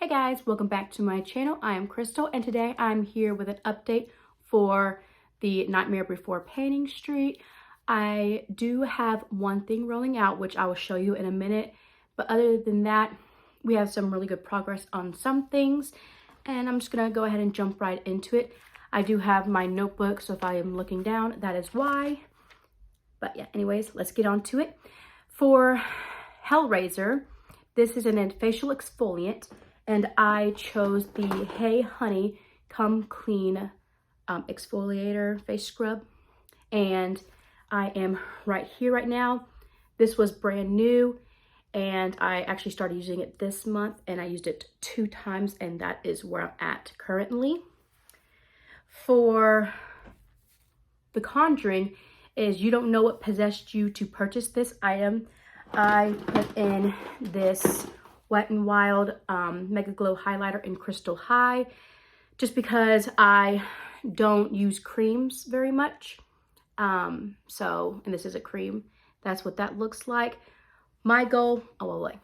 Hey guys, welcome back to my channel. I am Crystal and today I'm here with an update for the Nightmare Before Painting Street. I do have one thing rolling out, which I will show you in a minute. But other than that, we have some really good progress on some things. And I'm just gonna go ahead and jump right into it. I do have my notebook, so if I am looking down, that is why. But yeah, anyways, let's get on to it. For Hellraiser, this is an facial exfoliant. And I chose the Hey Honey Come Clean exfoliator face scrub. And I am right here right now. This was brand new and I actually started using it this month and I used it 2 times and that is where I'm at currently. For The Conjuring is you don't know what possessed you to purchase this item. I put in this Wet n Wild Mega Glow highlighter in Crystal High just because I don't use creams very much. And this is a cream. That's what that looks like. My goal,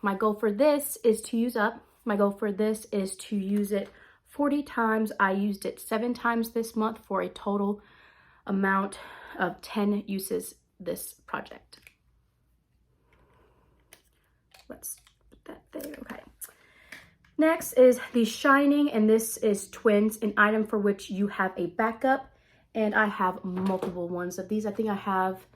my goal for this is to use it 40 times. I used it 7 times this month for a total amount of 10 uses this project. Let's that there. Okay. Next is The Shining, and this is Twins, an item for which you have a backup, and I have multiple ones of these. I think I have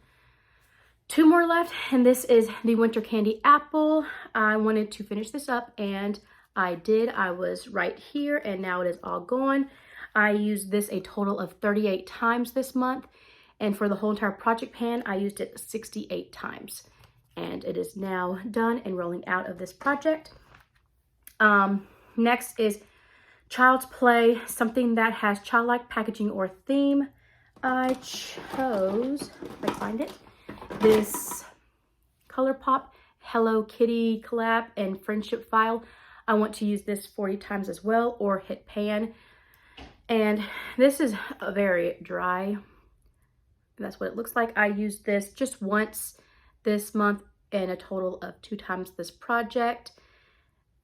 2 more left, and this is the Winter Candy Apple. I wanted to finish this up, and I did. I was right here, and now it is all gone. I used this a total of 38 times this month, and for the whole entire project pan, I used it 68 times. And it is now done and rolling out of this project. Next is Child's Play, something that has childlike packaging or theme. I chose, if I find it, this ColourPop Hello Kitty collab and friendship file. I want to use this 40 times as well or hit pan. And this is very dry. That's what it looks like. I used this just once this month and a total of 2 times this project.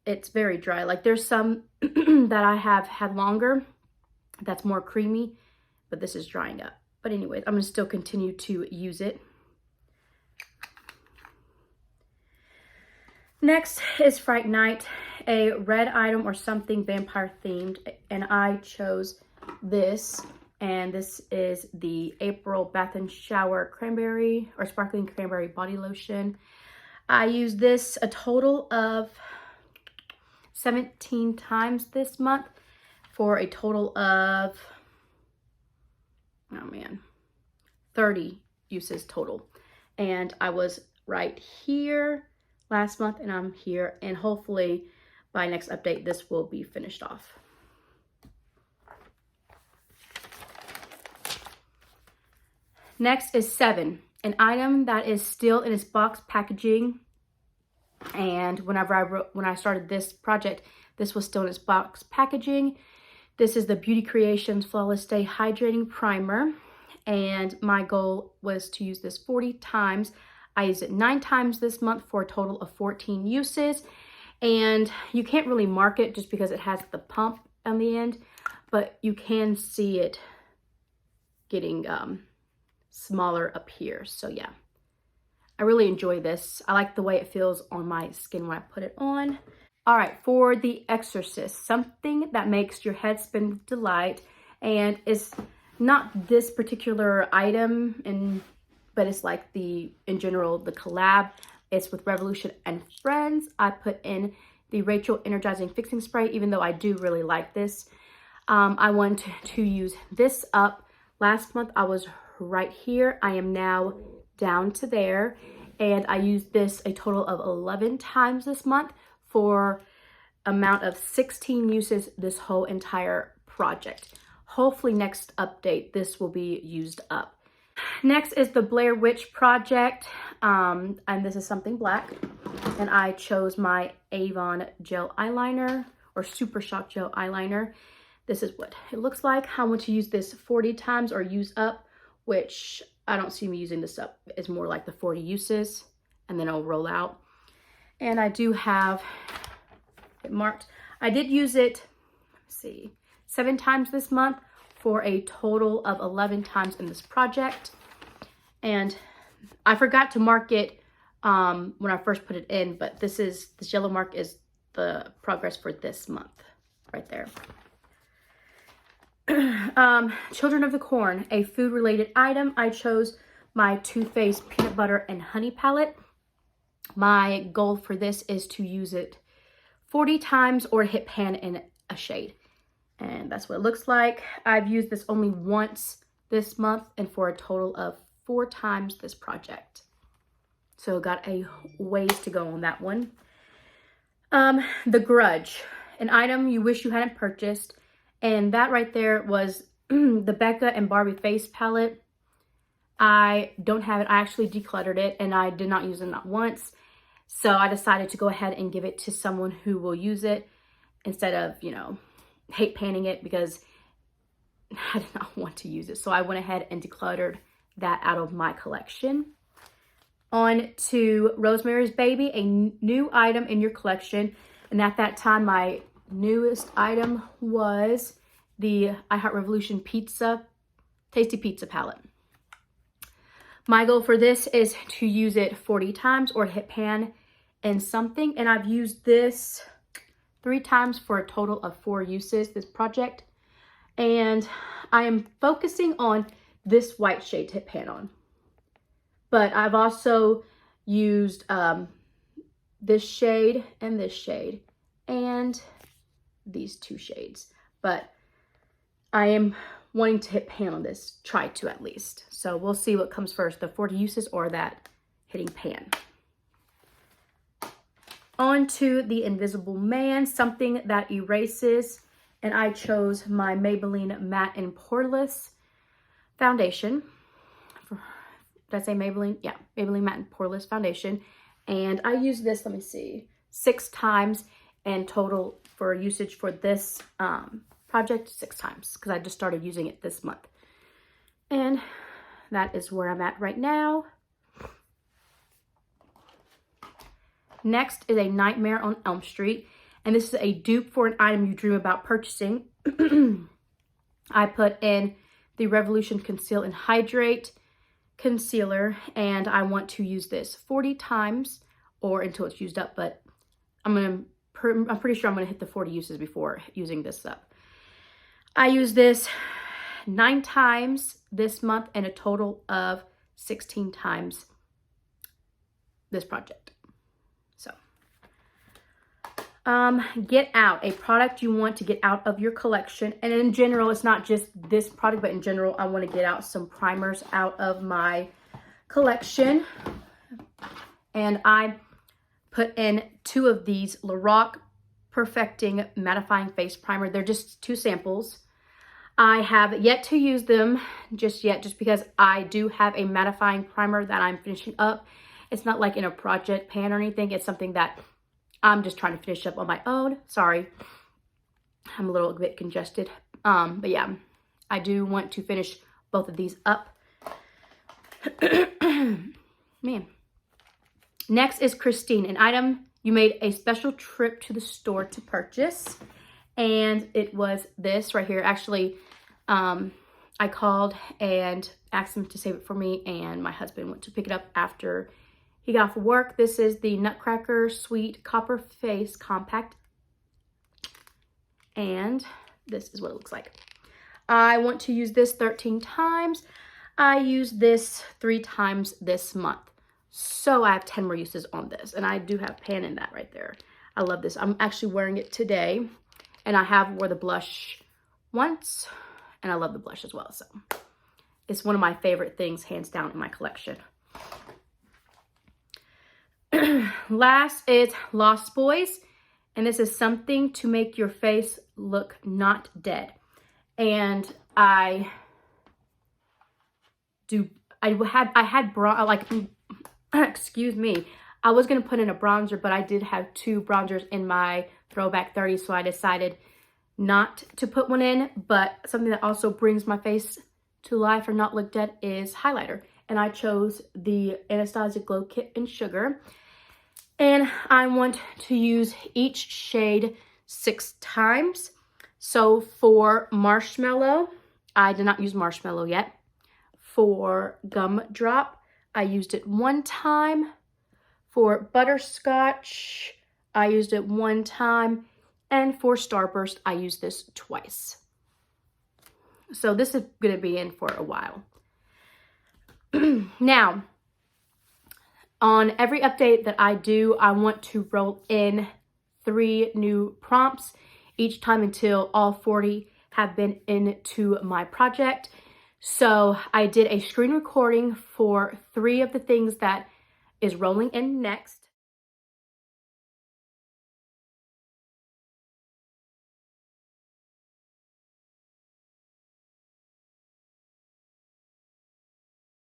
It's very dry. Like there's some that I have had longer that's more creamy, but this is drying up. But anyways, I'm gonna still continue to use it. Next is Fright Night, a red item or something vampire themed, and I chose this. And this is the April Bath and Shower Cranberry or Sparkling Cranberry Body Lotion. I used this a total of 17 times this month for a total of, 30 uses total. And I was right here last month and I'm here, and hopefully by next update, this will be finished off. Next is 7, an item that is still in its box packaging. And when I started this project, this was still in its box packaging. This is the Beauty Creations Flawless Stay Hydrating Primer. And my goal was to use this 40 times. I used it 9 times this month for a total of 14 uses. And you can't really mark it just because it has the pump on the end, but you can see it getting smaller up here. So yeah, I really enjoy this. I like the way it feels on my skin when I put it on. All right, for The Exorcist, something that makes your head spin with delight, and it's not this particular item, but it's like in general the collab. It's with Revolution and Friends. I put in the Rachel Energizing Fixing Spray, even though I do really like this. I want to use this up. Last month I was right here. I am now down to there, and I used this a total of 11 times this month for amount of 16 uses this whole entire project. Hopefully next update this will be used up. Next is the Blair Witch project, and this is something black, and I chose my Avon gel eyeliner or Super Shock gel eyeliner. This is what it looks like. I want to use this 40 times or use up, which I don't see me using this up. It's more like the 40 uses, and then I'll roll out. And I do have it marked. I did use it, let's see, 7 times this month for a total of 11 times in this project. And I forgot to mark it when I first put it in, but this yellow mark is the progress for this month right there. Children of the Corn, a food related item. I chose my Too Faced peanut butter and honey palette. My goal for this is to use it 40 times or hit pan in a shade. And that's what it looks like. I've used this only once this month and for a total of 4 times this project. So got a ways to go on that one. The Grudge, an item you wish you hadn't purchased. And that right there was the Becca and Barbie face palette. I don't have it. I actually decluttered it and I did not use it not once. So I decided to go ahead and give it to someone who will use it instead of, you know, hate panning it because I did not want to use it. So I went ahead and decluttered that out of my collection. On to Rosemary's Baby, a new item in your collection. And at that time, my newest item was the I Heart Revolution Tasty Pizza palette. My goal for this is to use it 40 times or hit pan in something. And I've used this 3 times for a total of 4 uses, this project. And I am focusing on this white shade to hit pan on. But I've also used this shade and these 2 shades. But I am wanting to hit pan on this, try to at least. So we'll see what comes first, the 40 uses or that hitting pan. On to the Invisible Man, something that erases. And I chose my Maybelline Matte and Poreless foundation. Did I say Maybelline? Yeah, Maybelline Matte and Poreless foundation. And I used this, let me see, 6 times and total for usage for this project 6 times because I just started using it this month. And that is where I'm at right now. Next is A Nightmare on Elm Street. And this is a dupe for an item you dream about purchasing. I put in the Revolution Conceal and Hydrate concealer and I want to use this 40 times or until it's used up, but I'm pretty sure I'm gonna hit the 40 uses before using this up. I use this 9 times this month and a total of 16 times this project. So, Get Out, a product you want to get out of your collection. And in general, it's not just this product, but in general, I want to get out some primers out of my collection. And I put in 2 of these Lorac Perfecting Mattifying Face Primer. They're just 2 samples. I have yet to use them just yet, just because I do have a mattifying primer that I'm finishing up. It's not like in a project pan or anything. It's something that I'm just trying to finish up on my own. Sorry, I'm a little bit congested. But yeah, I do want to finish both of these up. Man. Next is Christine, an item you made a special trip to the store to purchase. And it was this right here. Actually, I called and asked him to save it for me, and my husband went to pick it up after he got off of work. This is the Nutcracker Sweet Copper Face Compact. And this is what it looks like. I want to use this 13 times. I used this 3 times this month. So I have 10 more uses on this. And I do have pan in that right there. I love this. I'm actually wearing it today. And I have wore the blush once. And I love the blush as well. So it's one of my favorite things, hands down, in my collection. Last is Lost Boys. And this is something to make your face look not dead. And I had excuse me, I was going to put in a bronzer, but I did have 2 bronzers in my throwback 30s, so I decided not to put one in. But something that also brings my face to life or not look dead is highlighter. And I chose the Anastasia Glow Kit in Sugar. And I want to use each shade 6 times. So for Marshmallow, I did not use Marshmallow yet. For Gumdrop, I used it 1 time. For Butterscotch, I used it 1 time. And for Starburst, I used this twice. So this is going to be in for a while. Now, on every update that I do, I want to roll in 3 new prompts each time until all 40 have been into my project. So I did a screen recording for 3 of the things that is rolling in next.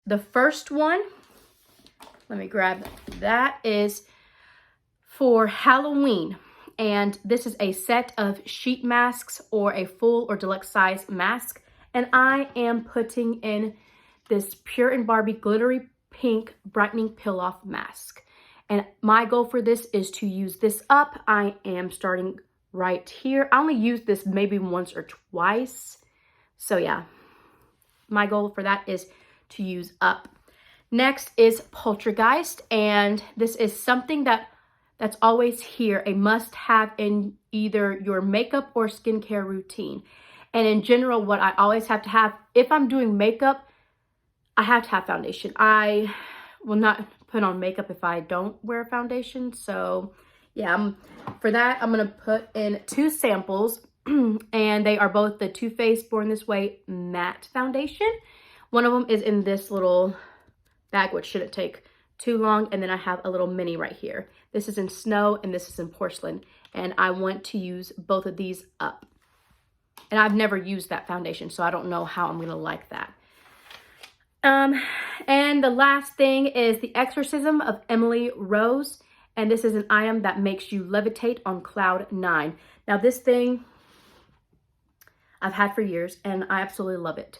The first one, let me grab that, is for Halloween. And this is a set of sheet masks or a full or deluxe size mask. And I am putting in this Pure and Barbie glittery pink brightening peel off mask. And my goal for this is to use this up. I am starting right here. I only used this maybe once or twice. So yeah, my goal for that is to use up. Next is Poltergeist, and this is something that's always here, a must-have in either your makeup or skincare routine. And in general, what I always have to have, if I'm doing makeup, I have to have foundation. I will not put on makeup if I don't wear foundation. So yeah, for that, I'm going to put in 2 samples, and they are both the Too Faced Born This Way matte foundation. One of them is in this little bag, which shouldn't take too long. And then I have a little mini right here. This is in Snow and this is in Porcelain. And I want to use both of these up. And I've never used that foundation, so I don't know how I'm going to like that. And the last thing is The Exorcism of Emily Rose. And this is an item that makes you levitate on cloud 9. Now this thing I've had for years and I absolutely love it.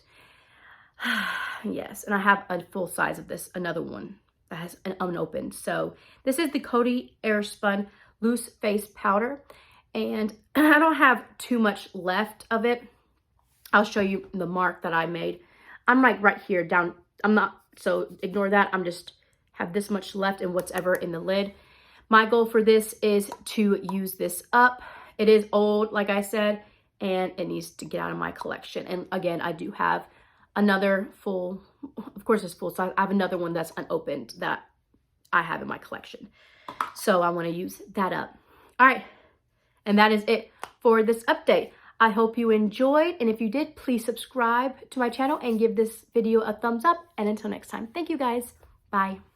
Yes, and I have a full size of this, another one that has an unopened. So this is the Coty Airspun Loose Face Powder, and I don't have too much left of it. I'll show you the mark that I made. I'm like right here down. I'm not, so ignore that. I'm just have this much left and whatever in the lid. My goal for this is to use this up. It is old, like I said, and it needs to get out of my collection. And again, I do have another full, of course it's full size. I have another one that's unopened that I have in my collection. So I want to use that up. All right. And that is it for this update. I hope you enjoyed. And if you did, please subscribe to my channel and give this video a thumbs up. And until next time, thank you guys. Bye.